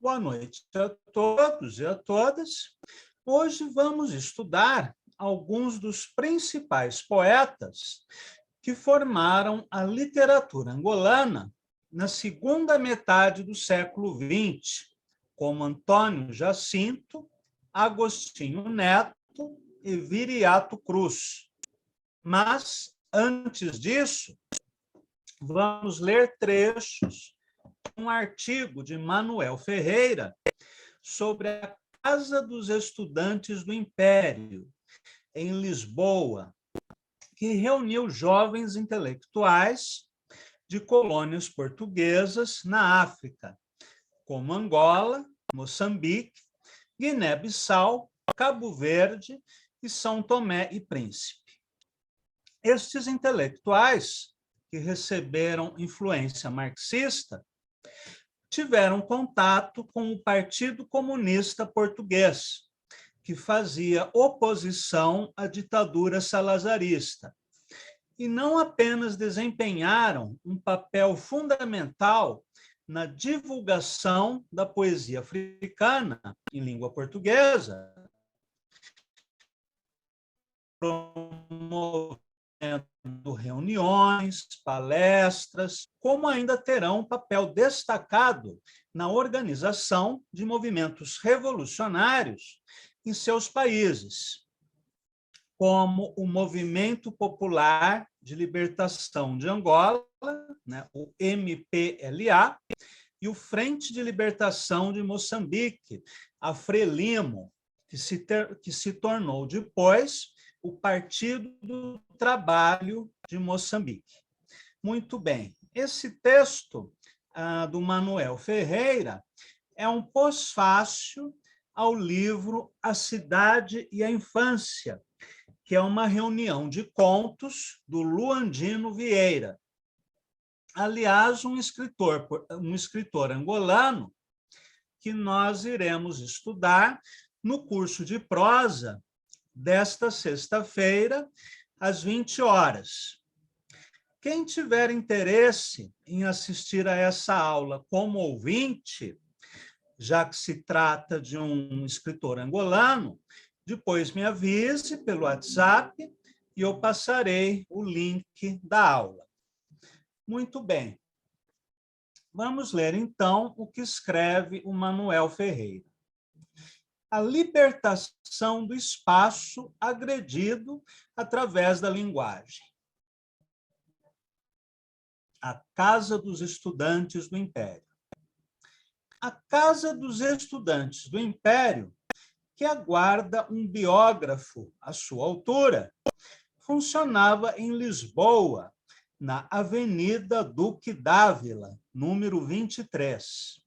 Boa noite a todos e a todas. Hoje vamos estudar alguns dos principais poetas que formaram a literatura angolana na segunda metade do século XX, como Antônio Jacinto, Agostinho Neto e Viriato Cruz. Mas, antes disso, vamos ler trechos de um artigo de Manuel Ferreira sobre a Casa dos Estudantes do Império, em Lisboa, que reuniu jovens intelectuais de colônias portuguesas na África, como Angola, Moçambique, Guiné-Bissau, Cabo Verde e São Tomé e Príncipe. Estes intelectuais, que receberam influência marxista, tiveram contato com o Partido Comunista Português, que fazia oposição à ditadura salazarista. E não apenas desempenharam um papel fundamental na divulgação da poesia africana em língua portuguesa, promovendo reuniões, palestras, como ainda terão um papel destacado na organização de movimentos revolucionários em seus países, como o Movimento Popular de Libertação de Angola, o MPLA, e o Frente de Libertação de Moçambique, a Frelimo, que se tornou depois o Partido do Trabalho de Moçambique. Muito bem, esse texto do Manuel Ferreira é um pós-fácil ao livro A Cidade e a Infância, que é uma reunião de contos do Luandino Vieira. Aliás, um escritor angolano que nós iremos estudar no curso de prosa desta sexta-feira, às 20 horas. Quem tiver interesse em assistir a essa aula como ouvinte, já que se trata de um escritor angolano, depois me avise pelo WhatsApp e eu passarei o link da aula. Muito bem. Vamos ler, então, o que escreve o Manuel Ferreira. A libertação do espaço agredido através da linguagem. A Casa dos Estudantes do Império. A Casa dos Estudantes do Império, que aguarda um biógrafo à sua altura, funcionava em Lisboa, na Avenida Duque d'Ávila, número 23.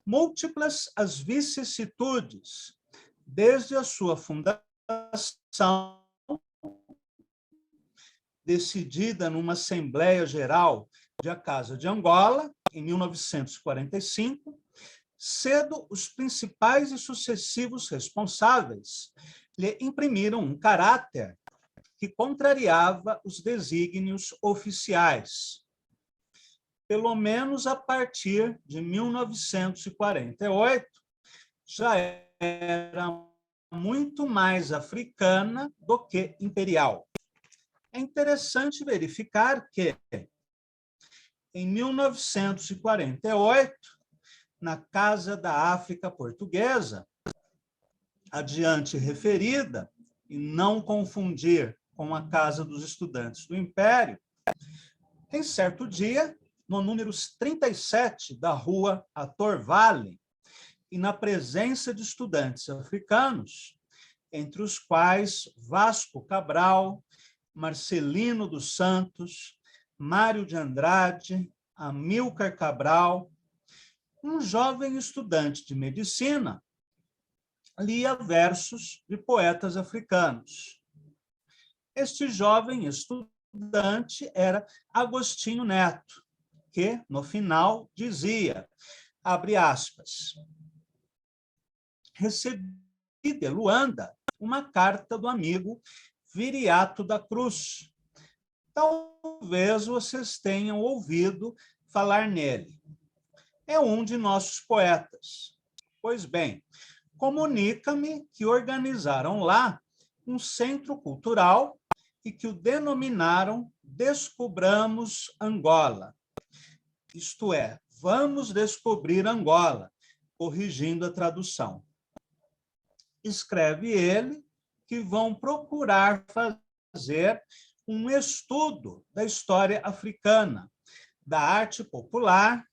Múltiplas as vicissitudes, desde a sua fundação, decidida numa Assembleia Geral da Casa de Angola, em 1945, cedo os principais e sucessivos responsáveis lhe imprimiram um caráter que contrariava os desígnios oficiais. Pelo menos a partir de 1948, já era muito mais africana do que imperial. É interessante verificar que, em 1948, na Casa da África Portuguesa, adiante referida, e não confundir com a Casa dos Estudantes do Império, em certo dia, no número 37 da rua Ator Vale, e na presença de estudantes africanos, entre os quais Vasco Cabral, Marcelino dos Santos, Mário de Andrade, Amílcar Cabral, um jovem estudante de medicina lia versos de poetas africanos. Este jovem estudante era Agostinho Neto, que, no final, dizia, abre aspas, recebi de Luanda uma carta do amigo Viriato da Cruz. Talvez vocês tenham ouvido falar nele. é um de nossos poetas. Pois bem, comunica-me que organizaram lá um centro cultural e que o denominaram Descubramos Angola. Isto é, vamos descobrir Angola, corrigindo a tradução. Escreve ele que vão procurar fazer um estudo da história africana, da arte popular,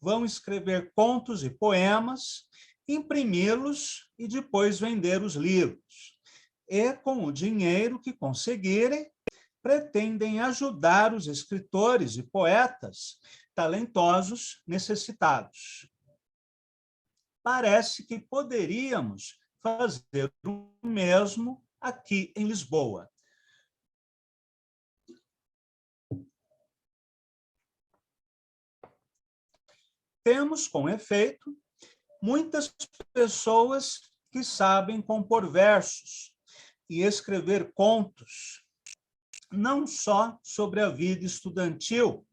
vão escrever contos e poemas, imprimi-los e depois vender os livros. E, com o dinheiro que conseguirem, pretendem ajudar os escritores e poetas talentosos necessitados. Parece que poderíamos fazer o mesmo aqui em Lisboa. Temos, com efeito, muitas pessoas que sabem compor versos e escrever contos, não só sobre a vida estudantil,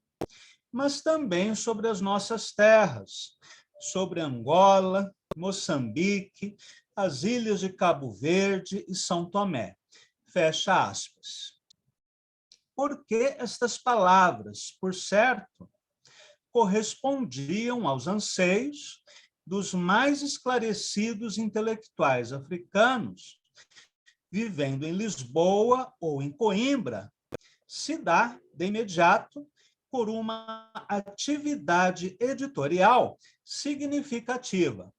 mas também sobre as nossas terras, sobre Angola, Moçambique, as ilhas de Cabo Verde e São Tomé. Fecha aspas. Porque estas palavras, por certo, correspondiam aos anseios dos mais esclarecidos intelectuais africanos, vivendo em Lisboa ou em Coimbra, se dá, de imediato, por uma atividade editorial significativa.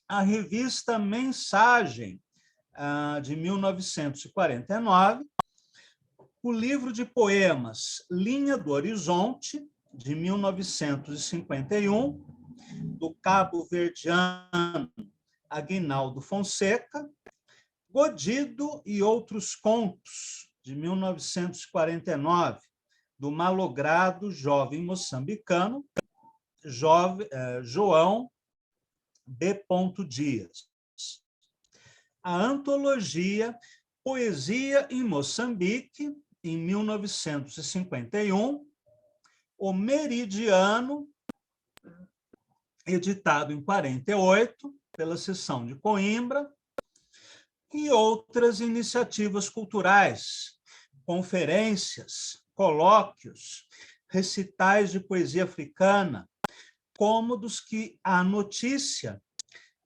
A revista Mensagem, de 1949, o livro de poemas Linha do Horizonte, de 1951, do cabo-verdiano Aguinaldo Fonseca, Godido e Outros Contos, de 1949, do malogrado jovem moçambicano João B. Dias. A antologia Poesia em Moçambique, em 1951, O Meridiano, editado em 48, pela seção de Coimbra, e outras iniciativas culturais, conferências, colóquios, recitais de poesia africana, como dos que há notícia,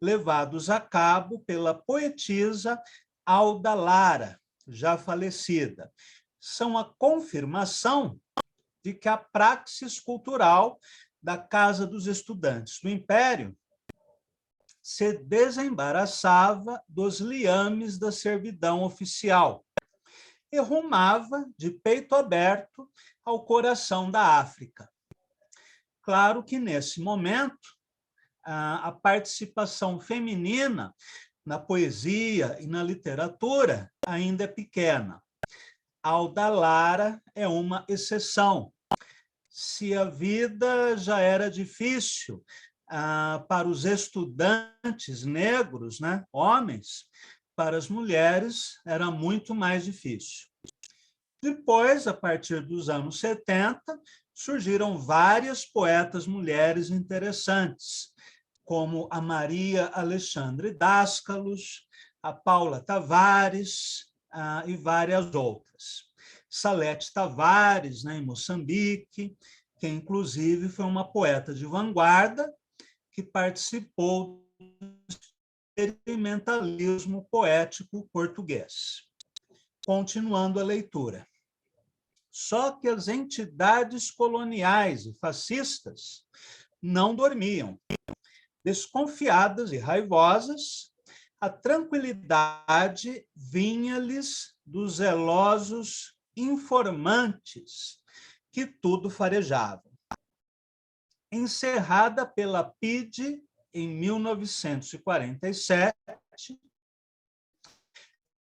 levados a cabo pela poetisa Alda Lara, já falecida. São a confirmação de que a praxis cultural da Casa dos Estudantes do Império se desembaraçava dos liames da servidão oficial e rumava de peito aberto ao coração da África. Claro que, nesse momento, a participação feminina na poesia e na literatura ainda é pequena. Alda Lara é uma exceção. Se a vida já era difícil para os estudantes negros, né, homens, para as mulheres era muito mais difícil. Depois, a partir dos anos 70, surgiram várias poetas mulheres interessantes, como a Maria Alexandre Dáskalos, a Paula Tavares e várias outras. Salete Tavares, né, em Moçambique, que inclusive foi uma poeta de vanguarda que participou do experimentalismo poético português. Continuando a leitura. Só que as entidades coloniais e fascistas não dormiam. Desconfiadas e raivosas, a tranquilidade vinha-lhes dos zelosos informantes que tudo farejavam. Encerrada pela PIDE em 1947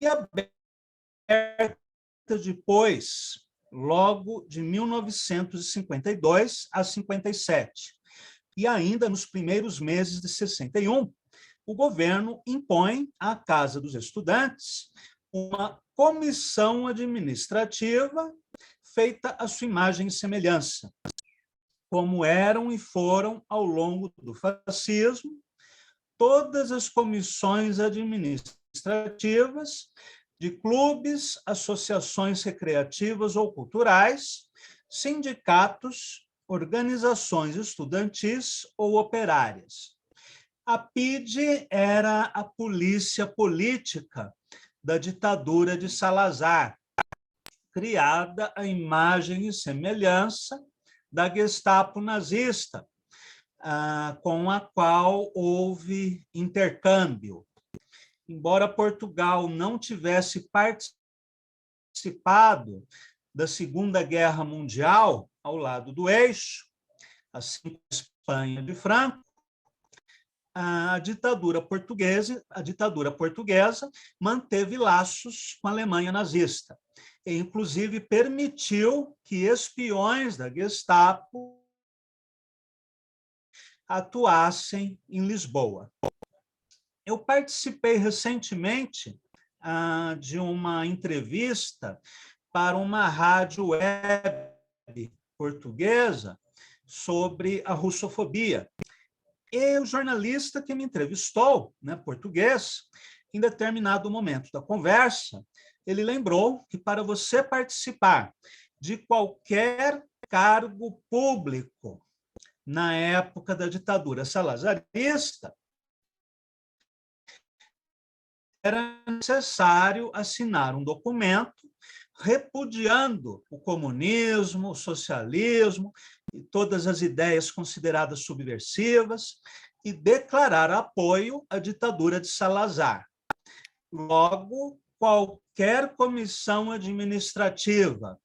e aberta depois, logo de 1952 a 57. E ainda nos primeiros meses de 61, o governo impõe à Casa dos Estudantes uma comissão administrativa feita à sua imagem e semelhança, como eram e foram ao longo do fascismo, todas as comissões administrativas de clubes, associações recreativas ou culturais, sindicatos, organizações estudantis ou operárias. A PIDE era a polícia política da ditadura de Salazar, criada à imagem e semelhança da Gestapo nazista, com a qual houve intercâmbio. Embora Portugal não tivesse participado da Segunda Guerra Mundial ao lado do eixo, assim como a Espanha de Franco, a ditadura portuguesa manteve laços com a Alemanha nazista, e inclusive permitiu que espiões da Gestapo atuassem em Lisboa. Eu participei recentemente de uma entrevista para uma rádio web portuguesa sobre a russofobia. E o jornalista que me entrevistou, português, em determinado momento da conversa, ele lembrou que para você participar de qualquer cargo público na época da ditadura salazarista, era necessário assinar um documento repudiando o comunismo, o socialismo e todas as ideias consideradas subversivas e declarar apoio à ditadura de Salazar. Logo, qualquer comissão administrativa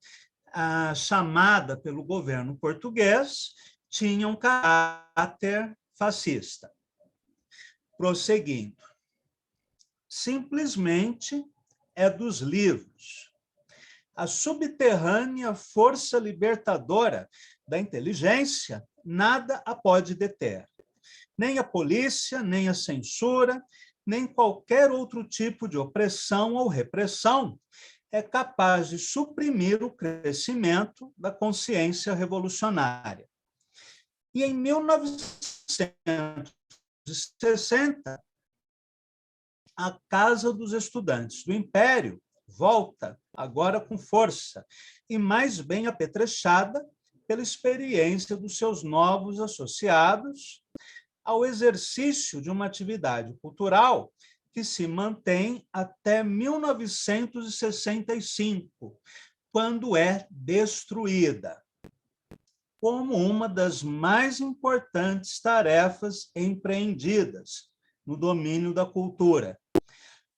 chamada pelo governo português tinha um caráter fascista. Prosseguindo. Simplesmente é dos livros. A subterrânea força libertadora da inteligência nada a pode deter. Nem a polícia, nem a censura, nem qualquer outro tipo de opressão ou repressão é capaz de suprimir o crescimento da consciência revolucionária. E em 1960, a Casa dos Estudantes do Império volta, agora com força, e mais bem apetrechada pela experiência dos seus novos associados ao exercício de uma atividade cultural que se mantém até 1965, quando é destruída, como uma das mais importantes tarefas empreendidas no domínio da cultura,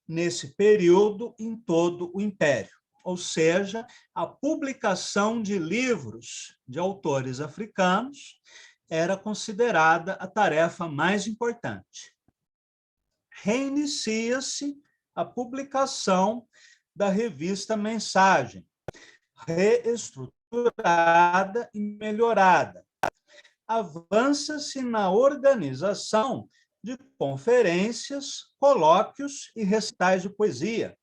nesse período em todo o Império, ou seja, a publicação de livros de autores africanos era considerada a tarefa mais importante. Reinicia-se a publicação da revista Mensagem, reestruturada e melhorada. Avança-se na organização de conferências, colóquios e recitais de poesia.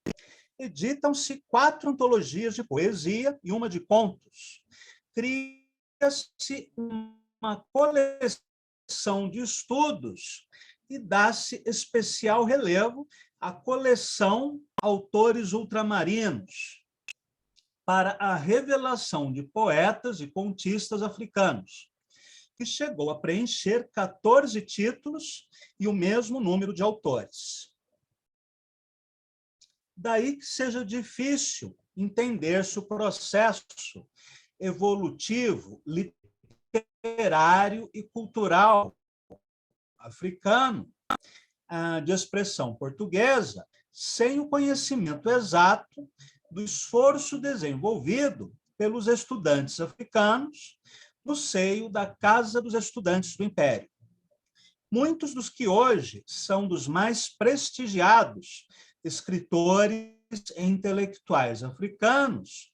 Editam-se 4 antologias de poesia e uma de contos. Cria-se uma coleção de estudos e dá-se especial relevo à coleção Autores Ultramarinos, para a revelação de poetas e contistas africanos, que chegou a preencher 14 títulos e o mesmo número de autores. Daí que seja difícil entender-se o processo evolutivo, literário e cultural africano de expressão portuguesa, sem o conhecimento exato do esforço desenvolvido pelos estudantes africanos no seio da Casa dos Estudantes do Império. Muitos dos que hoje são dos mais prestigiados escritores e intelectuais africanos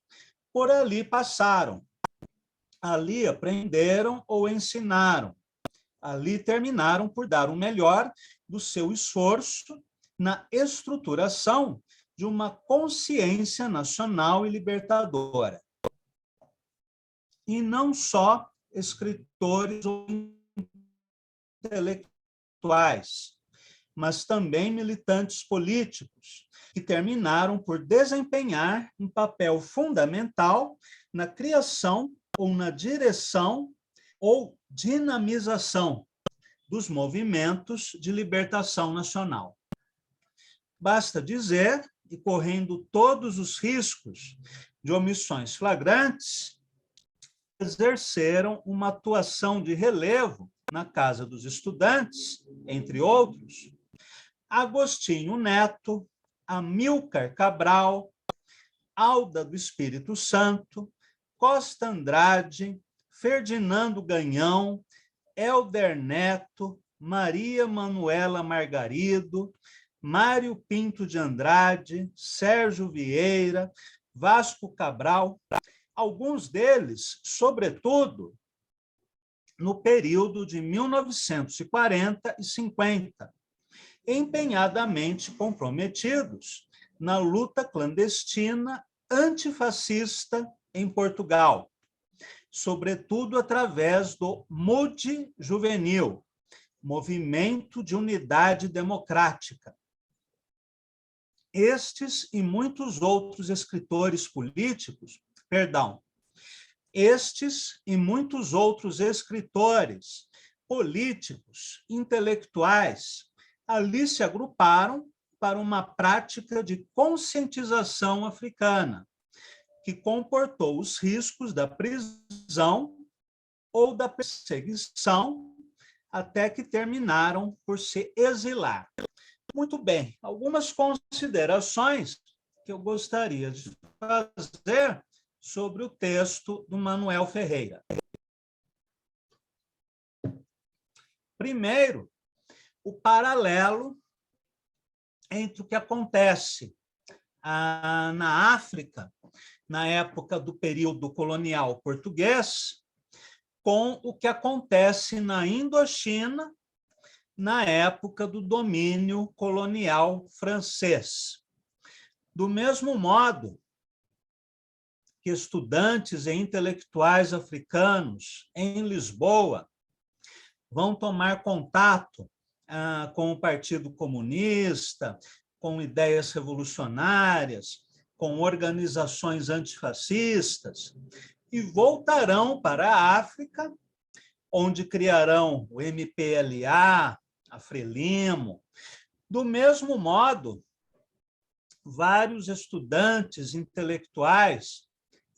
por ali passaram, ali aprenderam ou ensinaram, ali terminaram por dar o melhor do seu esforço na estruturação de uma consciência nacional e libertadora. E não só escritores ou intelectuais, mas também militantes políticos, que terminaram por desempenhar um papel fundamental na criação ou na direção ou dinamização dos movimentos de libertação nacional. Basta dizer, e correndo todos os riscos de omissões flagrantes, exerceram uma atuação de relevo na Casa dos Estudantes, entre outros, Agostinho Neto, Amílcar Cabral, Alda do Espírito Santo, Costa Andrade, Ferdinando Ganhão, Helder Neto, Maria Manuela Margarido, Mário Pinto de Andrade, Sérgio Vieira, Vasco Cabral, alguns deles, sobretudo, no período de 1940 e 50, empenhadamente comprometidos na luta clandestina antifascista em Portugal, sobretudo através do MUD Juvenil, Movimento de Unidade Democrática. Estes e muitos outros escritores políticos, estes e muitos outros escritores políticos, intelectuais, ali se agruparam para uma prática de conscientização africana, que comportou os riscos da prisão ou da perseguição, até que terminaram por se exilar. Muito bem, algumas considerações que eu gostaria de fazer sobre o texto do Manuel Ferreira. Primeiro, o paralelo entre o que acontece na África, na época do período colonial português, com o que acontece na Indochina, na época do domínio colonial francês. Do mesmo modo que estudantes e intelectuais africanos em Lisboa vão tomar contato com o Partido Comunista, com ideias revolucionárias, com organizações antifascistas, e voltarão para a África, onde criarão o MPLA, a Frelimo. Do mesmo modo, vários estudantes intelectuais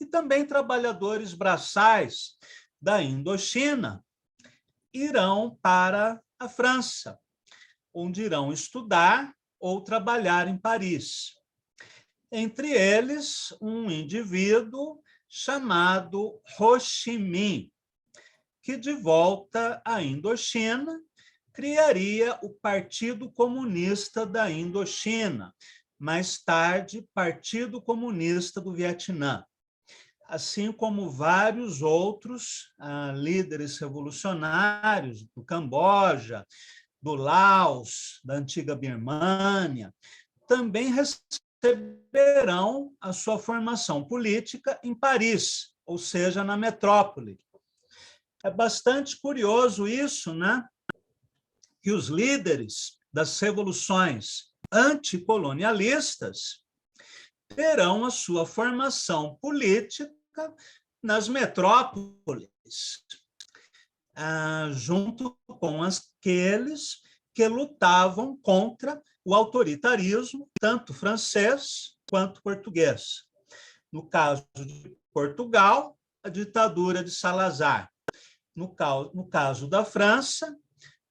e também trabalhadores braçais da Indochina irão para a França, onde irão estudar ou trabalhar em Paris. Entre eles, um indivíduo chamado Ho Chi Minh, que, de volta à Indochina, criaria o Partido Comunista da Indochina, mais tarde, Partido Comunista do Vietnã, assim como vários outros líderes revolucionários do Camboja, do Laos, da antiga Birmânia, também receberão a sua formação política em Paris, ou seja, na metrópole. É bastante curioso isso, né? Que os líderes das revoluções anticolonialistas terão a sua formação política nas metrópoles, junto com aqueles que lutavam contra o autoritarismo, tanto francês quanto português. No caso de Portugal, a ditadura de Salazar. No caso da França,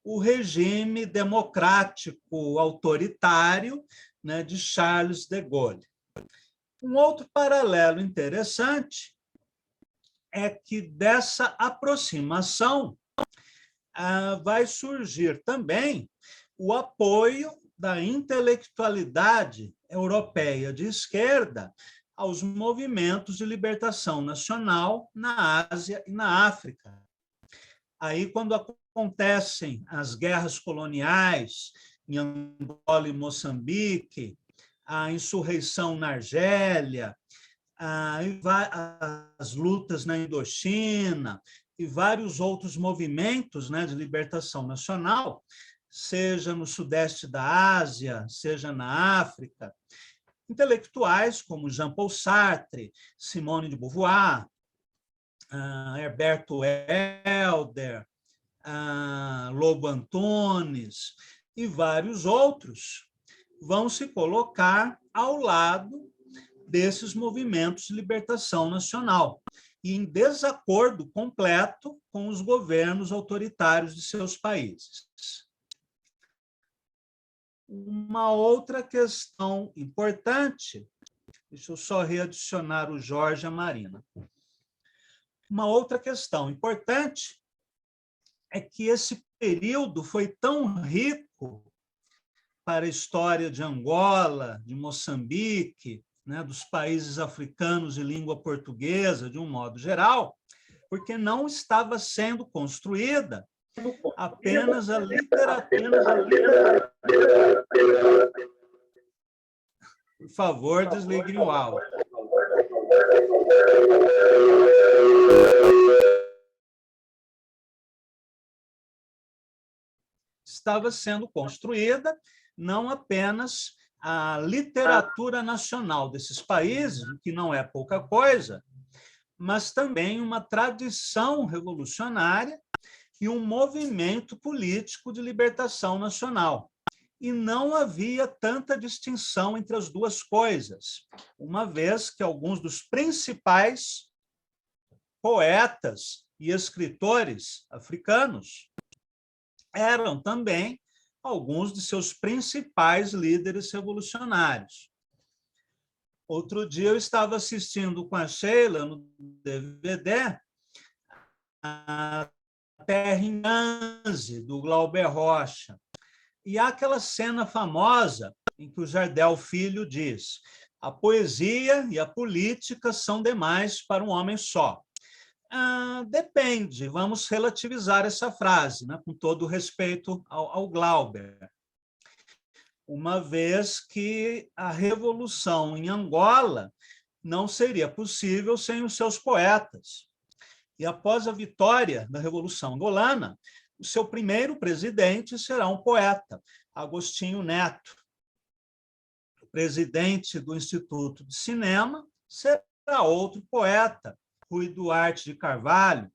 o regime democrático autoritário, né, de Charles de Gaulle. Um outro paralelo interessante é que dessa aproximação vai surgir também o apoio da intelectualidade europeia de esquerda aos movimentos de libertação nacional na Ásia e na África. Aí, quando acontecem as guerras coloniais em Angola e Moçambique, a insurreição na Argélia, as lutas na Indochina, e vários outros movimentos, né, de libertação nacional, seja no sudeste da Ásia, seja na África, intelectuais como Jean-Paul Sartre, Simone de Beauvoir, Herberto Helder, Lobo Antunes e vários outros vão se colocar ao lado desses movimentos de libertação nacional e em desacordo completo com os governos autoritários de seus países. Uma outra questão importante, deixa eu só readicionar o Jorge e a Marina. Uma outra questão importante é que esse período foi tão rico para a história de Angola, de Moçambique, né, dos países africanos de língua portuguesa, de um modo geral, porque não estava sendo construída apenas a literatura. Por favor, desliguem o áudio. Estava sendo construída não apenas a literatura nacional desses países, o que não é pouca coisa, mas também uma tradição revolucionária e um movimento político de libertação nacional. E não havia tanta distinção entre as duas coisas, uma vez que alguns dos principais poetas e escritores africanos eram também alguns de seus principais líderes revolucionários. Outro dia eu estava assistindo com a Sheila no DVD a Terra em Anze, do Glauber Rocha. E há aquela cena famosa em que o Jardel Filho diz: a poesia e a política são demais para um homem só. Depende, vamos relativizar essa frase, né, com todo o respeito ao Glauber. Uma vez que a revolução em Angola não seria possível sem os seus poetas. E após a vitória da Revolução Angolana, o seu primeiro presidente será um poeta, Agostinho Neto. O presidente do Instituto de Cinema será outro poeta, Rui Duarte de Carvalho.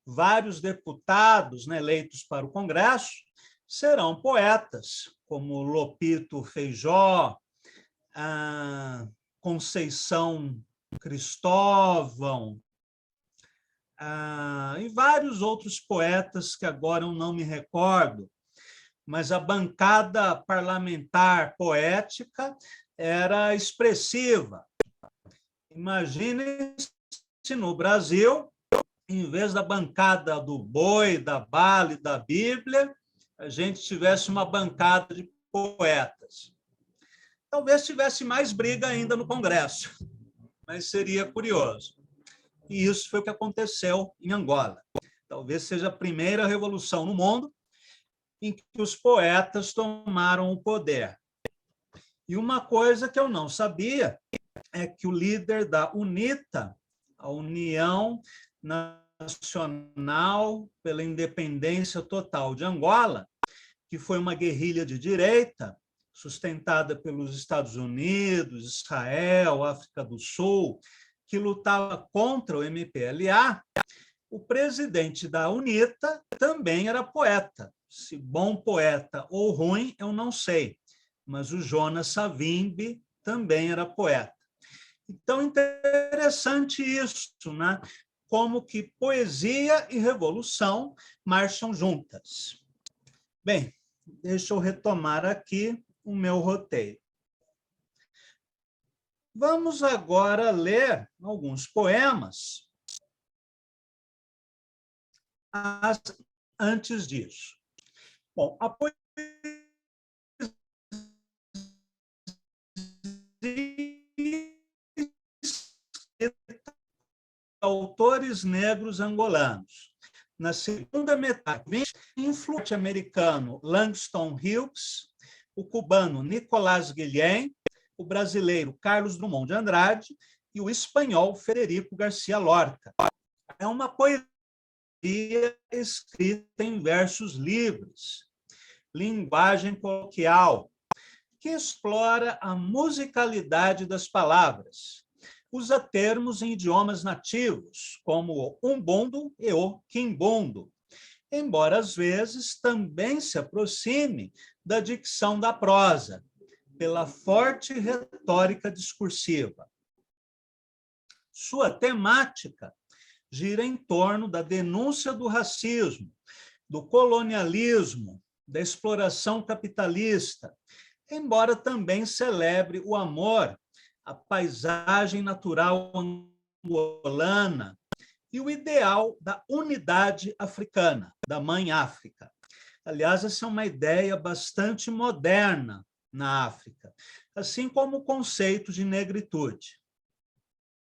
Vários deputados, né, eleitos para o Congresso serão poetas, como Lopito Feijó, Conceição Cristóvão, e vários outros poetas que agora eu não me recordo, mas a bancada parlamentar poética era expressiva. Imagine se no Brasil, em vez da bancada do boi, da bala e da Bíblia, a gente tivesse uma bancada de poetas. Talvez tivesse mais briga ainda no Congresso, mas seria curioso. E isso foi o que aconteceu em Angola. Talvez seja a primeira revolução no mundo em que os poetas tomaram o poder. E uma coisa que eu não sabia é que o líder da UNITA, a União Nacional pela Independência Total de Angola, que foi uma guerrilha de direita, sustentada pelos Estados Unidos, Israel, África do Sul, que lutava contra o MPLA, o presidente da UNITA também era poeta. Se bom poeta ou ruim, eu não sei, mas o Jonas Savimbi também era poeta. Então, interessante isso, né? Como que poesia e revolução marcham juntas. Bem, deixa eu retomar aqui o meu roteiro. Vamos agora ler alguns poemas antes disso. Bom, a poesia autores negros angolanos. Na segunda metade, o influente americano Langston Hughes, o cubano Nicolás Guillén, o brasileiro Carlos Drummond de Andrade e o espanhol Federico Garcia Lorca. É uma poesia escrita em versos livres, linguagem coloquial, que explora a musicalidade das palavras. Usa termos em idiomas nativos, como o umbundo e o quimbundo, embora às vezes também se aproxime da dicção da prosa, pela forte retórica discursiva. Sua temática gira em torno da denúncia do racismo, do colonialismo, da exploração capitalista, embora também celebre o amor, a paisagem natural angolana e o ideal da unidade africana, da Mãe África. Aliás, essa é uma ideia bastante moderna na África, assim como o conceito de negritude,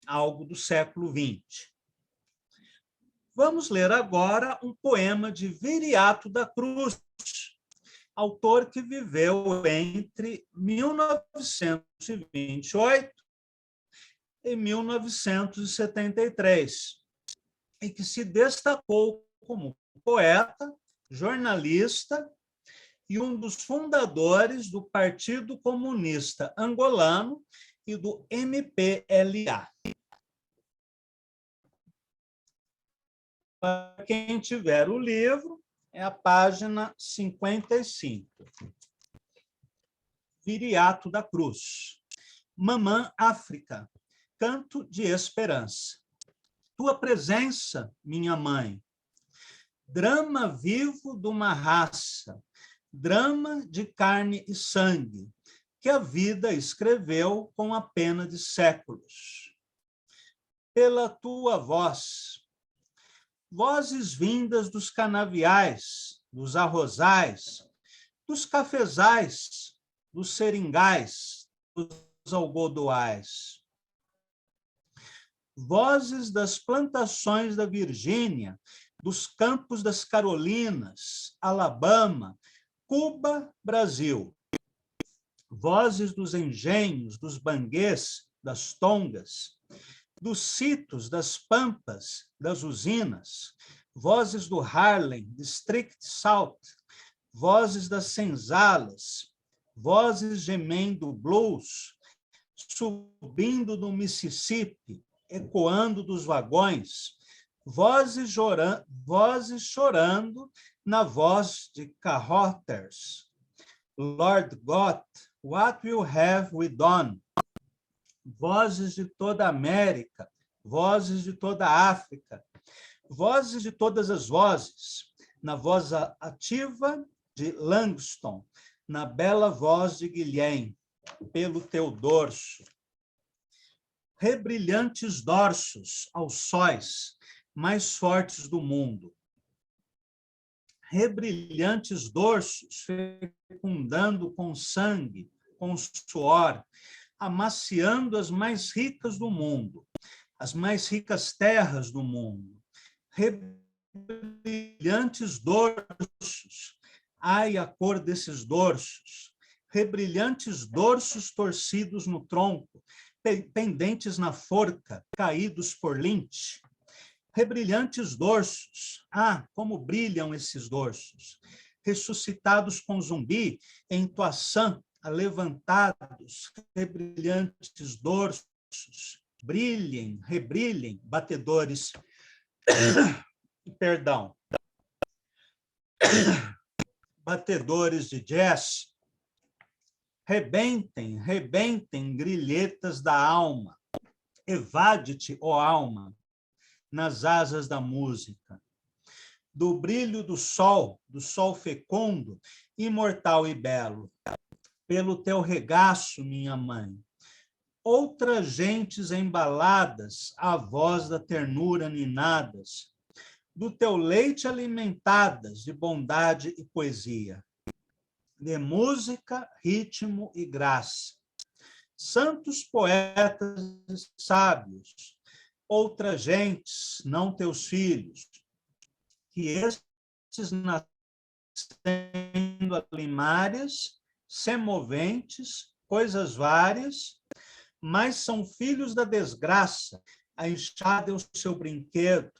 algo do século XX. Vamos ler agora um poema de Viriato da Cruz, autor que viveu entre 1928 e 1973, e que se destacou como poeta, jornalista e um dos fundadores do Partido Comunista Angolano e do MPLA. Para quem tiver o livro, é a página 55. Viriato da Cruz. Mamã África, canto de esperança. Tua presença, minha mãe, drama vivo de uma raça, drama de carne e sangue, que a vida escreveu com a pena de séculos. Pela tua voz, vozes vindas dos canaviais, dos arrozais, dos cafezais, dos seringais, dos algodoais. Vozes das plantações da Virgínia, dos campos das Carolinas, Alabama, Cuba, Brasil. Vozes dos engenhos, dos banguês, das tongas, dos sítios, das pampas, das usinas, vozes do Harlem, District South, vozes das senzalas, vozes gemendo blues, subindo do Mississippi, ecoando dos vagões, vozes chorando na voz de Cahooters. Lord God, what will have we done? Vozes de toda a América, vozes de toda a África, vozes de todas as vozes, na voz ativa de Langston, na bela voz de Guilhem, pelo teu dorso. Rebrilhantes dorsos aos sóis mais fortes do mundo. Rebrilhantes dorsos fecundando com sangue, com suor, amaciando as mais ricas do mundo, as mais ricas terras do mundo. Rebrilhantes dorsos, ai a cor desses dorsos, rebrilhantes dorsos torcidos no tronco, pendentes na forca, caídos por linte. Rebrilhantes dorsos, ah, como brilham esses dorsos, ressuscitados com zumbi em Toaçã, alevantados, rebrilhantes dorsos, brilhem, rebrilhem, batedores, perdão, batedores de jazz, rebentem, rebentem, grilhetas da alma, evade-te, ó alma, nas asas da música, do brilho do sol fecundo, imortal e belo, pelo teu regaço, minha mãe. Outras gentes embaladas, à voz da ternura ninadas, do teu leite alimentadas de bondade e poesia, de música, ritmo e graça. Santos poetas e sábios, outras gentes, não teus filhos, que estes nascendo alimárias, semoventes, coisas várias, mas são filhos da desgraça, a enxada é o seu brinquedo,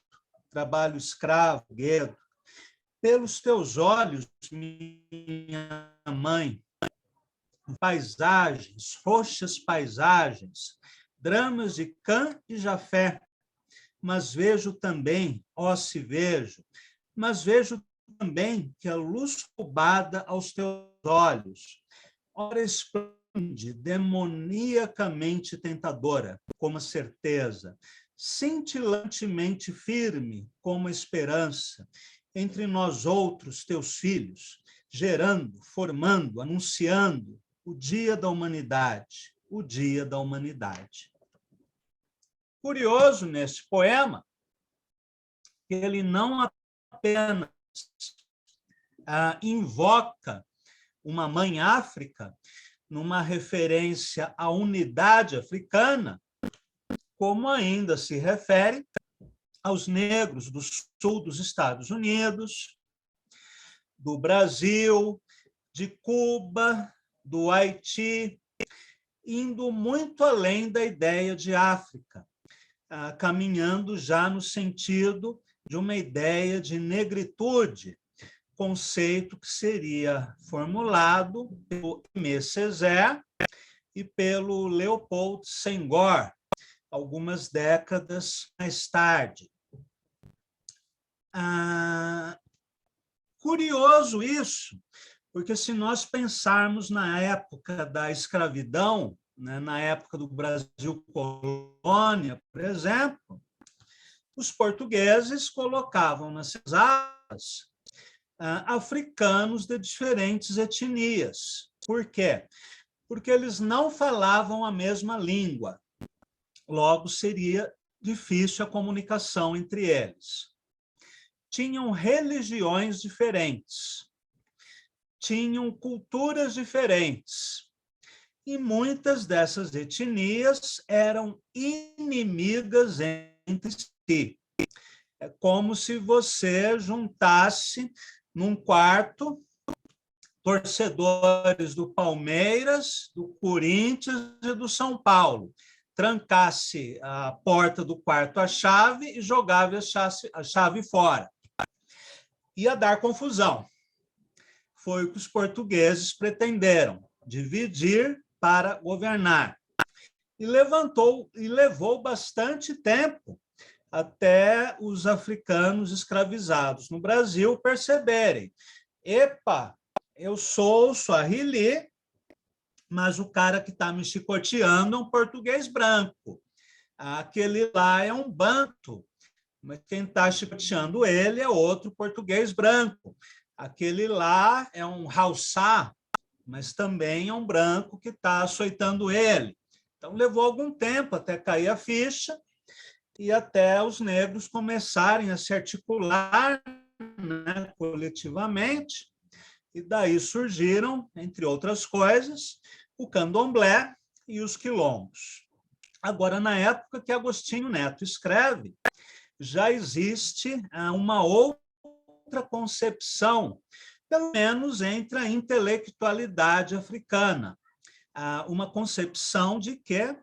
trabalho escravo, gueto. Pelos teus olhos, minha mãe, paisagens, roxas paisagens, dramas de Cã e Jafé, mas vejo também, ó se vejo, mas vejo também que a luz roubada aos teus olhos, ora esplende demoniacamente tentadora, como a certeza, cintilantemente firme, como a esperança, entre nós outros, teus filhos, gerando, formando, anunciando o dia da humanidade, o dia da humanidade. Curioso neste poema que ele não apenas invoca uma mãe África numa referência à unidade africana, como ainda se refere aos negros do sul dos Estados Unidos, do Brasil, de Cuba, do Haiti, indo muito além da ideia de África, caminhando já no sentido de uma ideia de negritude, conceito que seria formulado pelo Aimé Césaire e pelo Leopold Senghor, algumas décadas mais tarde. Curioso isso, porque se nós pensarmos na época da escravidão, né, na época do Brasil colônia, por exemplo, os portugueses colocavam nas cesadas africanos de diferentes etnias. Por quê? Porque eles não falavam a mesma língua. Logo, seria difícil a comunicação entre eles. Tinham religiões diferentes, tinham culturas diferentes, e muitas dessas etnias eram inimigas entre si. É como se você juntasse num quarto torcedores do Palmeiras, do Corinthians e do São Paulo. Trancasse a porta do quarto à chave e jogava a chave fora. Ia dar confusão. Foi o que os portugueses pretenderam, dividir para governar. E levou bastante tempo até os africanos escravizados no Brasil perceberem: epa, eu sou o Swahili, mas o cara que está me chicoteando é um português branco. Aquele lá é um banto, mas quem está chicoteando ele é outro português branco. Aquele lá é um Haussá, mas também é um branco que está açoitando ele. Então, levou algum tempo até cair a ficha e até os negros começarem a se articular, né, coletivamente, e daí surgiram, entre outras coisas, o candomblé e os quilombos. Agora, na época que Agostinho Neto escreve, já existe uma outra concepção, pelo menos entre a intelectualidade africana, uma concepção de que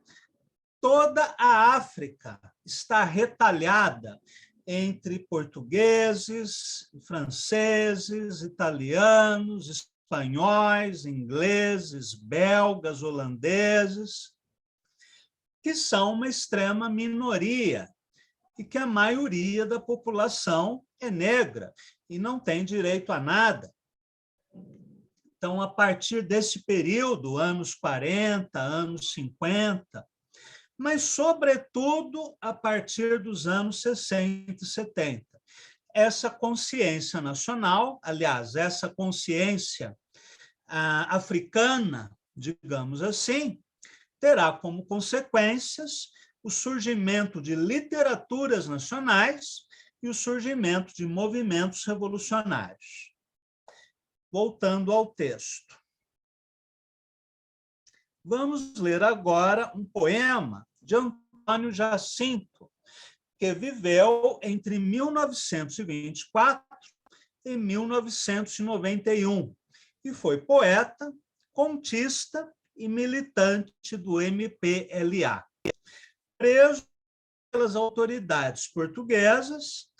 toda a África está retalhada entre portugueses, franceses, italianos, espanhóis, ingleses, belgas, holandeses, que são uma extrema minoria e que a maioria da população é negra e não tem direito a nada. Então, a partir desse período, anos 40, anos 50, mas, sobretudo, a partir dos anos 60 e 70. Essa consciência nacional, aliás, essa consciência africana, digamos assim, terá como consequências o surgimento de literaturas nacionais e o surgimento de movimentos revolucionários. Voltando ao texto. Vamos ler agora um poema de Antônio Jacinto, que viveu entre 1924 e 1991, e foi poeta, contista e militante do MPLA. Preso pelas autoridades portuguesas,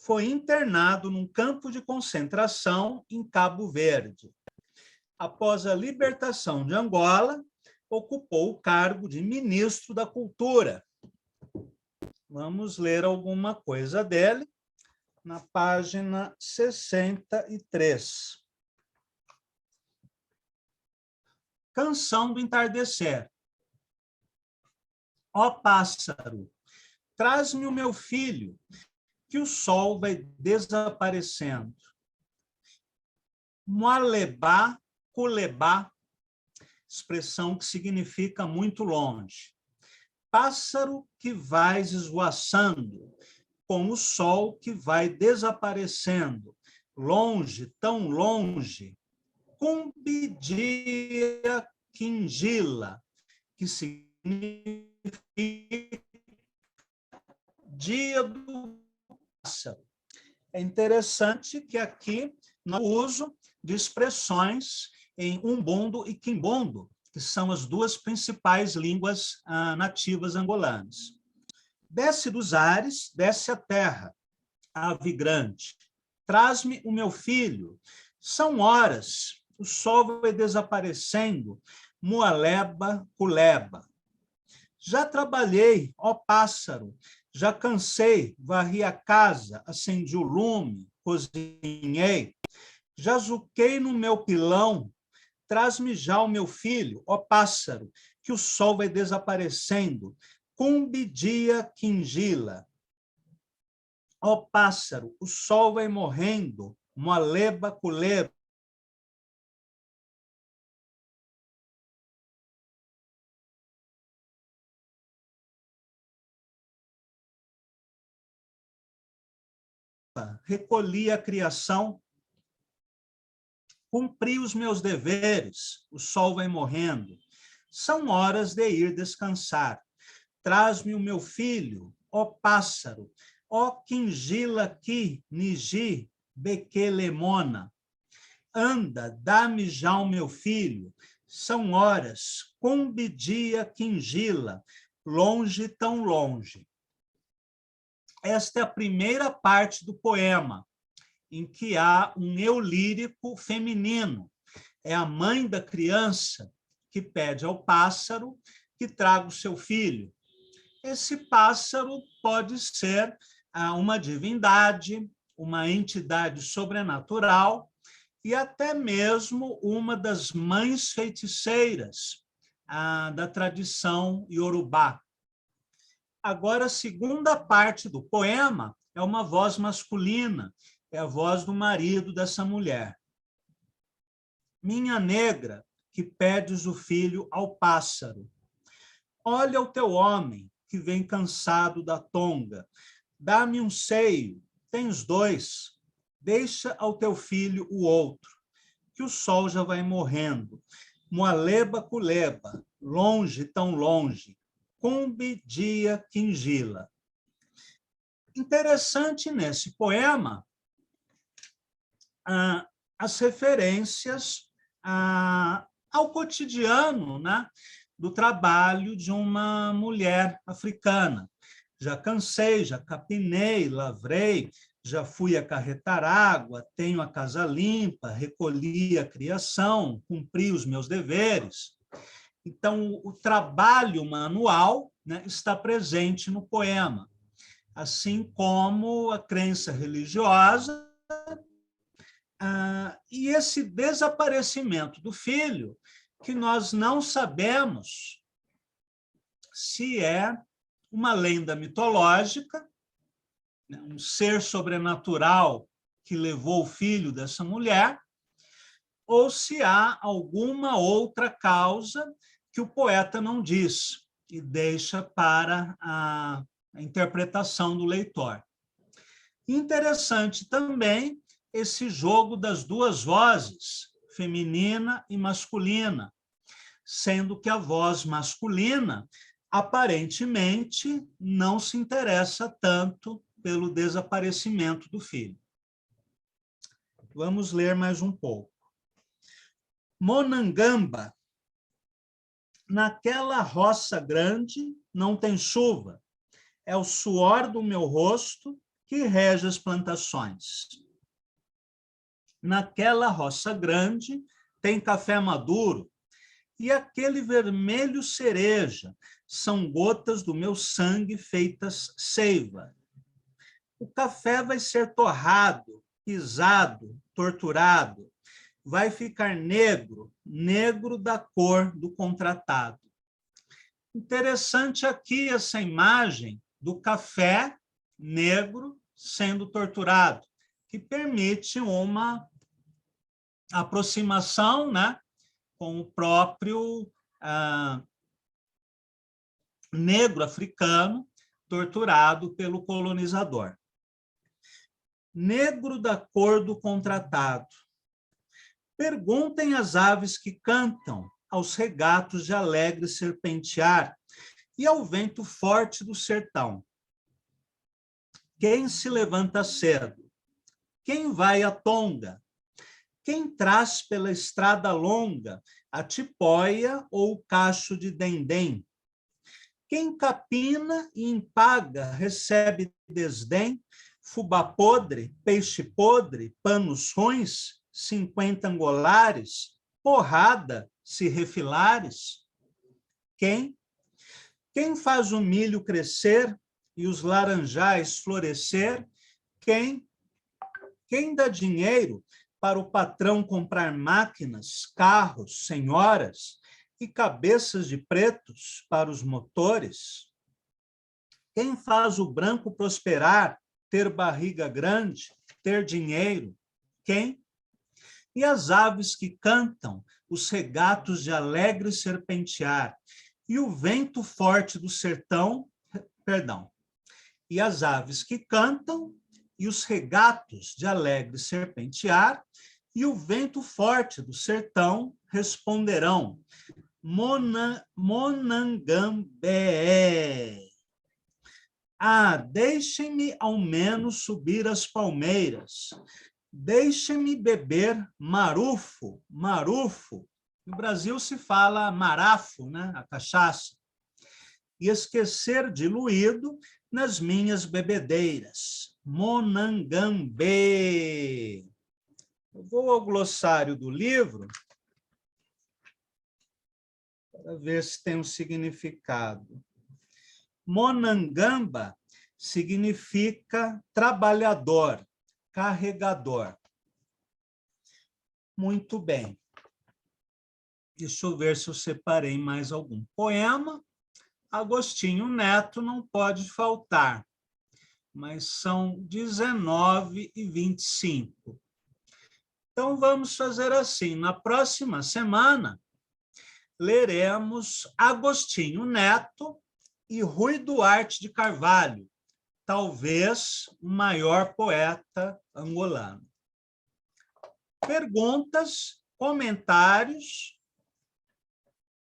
foi internado num campo de concentração em Cabo Verde. Após a libertação de Angola, ocupou o cargo de ministro da Cultura. Vamos ler alguma coisa dele na página 63. Canção do Entardecer. Ó pássaro, traz-me o meu filho, que o sol vai desaparecendo. Moalebá, culebá, expressão que significa muito longe. Pássaro que vais esvoaçando, com o sol que vai desaparecendo, longe, tão longe, cumbidia quingila, que significa dia do pássaro. É interessante que aqui no uso de expressões em umbundo e quimbundo, que são as duas principais línguas nativas angolanas. Desce dos ares, desce a terra, ave grande. Traz-me o meu filho. São horas, o sol vai desaparecendo, mualeba, culeba. Já trabalhei, ó pássaro, já cansei, varri a casa, acendi o lume, cozinhei. Já zuquei no meu pilão, traz-me já o meu filho, ó pássaro, que o sol vai desaparecendo, cumbidia quingila. Ó pássaro, o sol vai morrendo, moaleba, culeba. Recolhi a criação, cumpri os meus deveres, o sol vai morrendo. São horas de ir descansar. Traz-me o meu filho, ó pássaro, ó quingila aqui, nigi, bequelemona. Anda, dá-me já o meu filho. São horas, cumbidia quingila, longe, tão longe. Esta é a primeira parte do poema, em que há um eu lírico feminino. É a mãe da criança que pede ao pássaro que traga o seu filho. Esse pássaro pode ser uma divindade, uma entidade sobrenatural e até mesmo uma das mães feiticeiras da tradição iorubá. Agora, a segunda parte do poema é uma voz masculina, é a voz do marido dessa mulher. Minha negra, que pedes o filho ao pássaro. Olha o teu homem, que vem cansado da tonga. Dá-me um seio, tens dois. Deixa ao teu filho o outro, que o sol já vai morrendo. Moaleba, culeba, longe, tão longe. Cumbidia quingila. Interessante nesse poema as referências ao cotidiano, né, do trabalho de uma mulher africana. Já cansei, já capinei, lavrei, já fui acarretar água, tenho a casa limpa, recolhi a criação, cumpri os meus deveres. Então, o trabalho manual, né, está presente no poema, assim como a crença religiosa e esse desaparecimento do filho, que nós não sabemos se é uma lenda mitológica, né, um ser sobrenatural que levou o filho dessa mulher, ou se há alguma outra causa que o poeta não diz e deixa para a interpretação do leitor. Interessante também esse jogo das duas vozes, feminina e masculina, sendo que a voz masculina aparentemente não se interessa tanto pelo desaparecimento do filho. Vamos ler mais um pouco. Monangamba, naquela roça grande não tem chuva, é o suor do meu rosto que rege as plantações. Naquela roça grande tem café maduro, e aquele vermelho cereja são gotas do meu sangue feitas seiva. O café vai ser torrado, pisado, torturado, vai ficar negro, negro da cor do contratado. Interessante aqui essa imagem do café negro sendo torturado, que permite uma aproximação, né, com o próprio negro africano torturado pelo colonizador. Negro da cor do contratado. Perguntem às aves que cantam, aos regatos de alegre serpentear e ao vento forte do sertão. Quem se levanta cedo? Quem vai à tonga? Quem traz pela estrada longa a tipóia ou o cacho de dendém? Quem capina e empaga recebe desdém, fubá podre, peixe podre, panos ruins, 50 angolares, porrada, se refilares? Quem? Quem faz o milho crescer e os laranjais florescer? Quem? Quem dá dinheiro para o patrão comprar máquinas, carros, senhoras e cabeças de pretos para os motores? Quem faz o branco prosperar, ter barriga grande, ter dinheiro? Quem? E as aves que cantam, os regatos de alegre serpentear, e o vento forte do sertão, e as aves que cantam, e os regatos de alegre serpentear, e o vento forte do sertão responderão, Monangambé. Ah, deixem-me ao menos subir as palmeiras, deixem-me beber marufo, marufo. No Brasil se fala marafo, né? A cachaça. E esquecer diluído nas minhas bebedeiras. Monangambé. Eu vou ao glossário do livro para ver se tem um significado. Monangamba significa trabalhador, carregador. Muito bem. Deixa eu ver se eu separei mais algum poema. Agostinho Neto não pode faltar, mas são 19h25. Então, vamos fazer assim. Na próxima semana, leremos Agostinho Neto e Rui Duarte de Carvalho, talvez o maior poeta angolano. Perguntas, comentários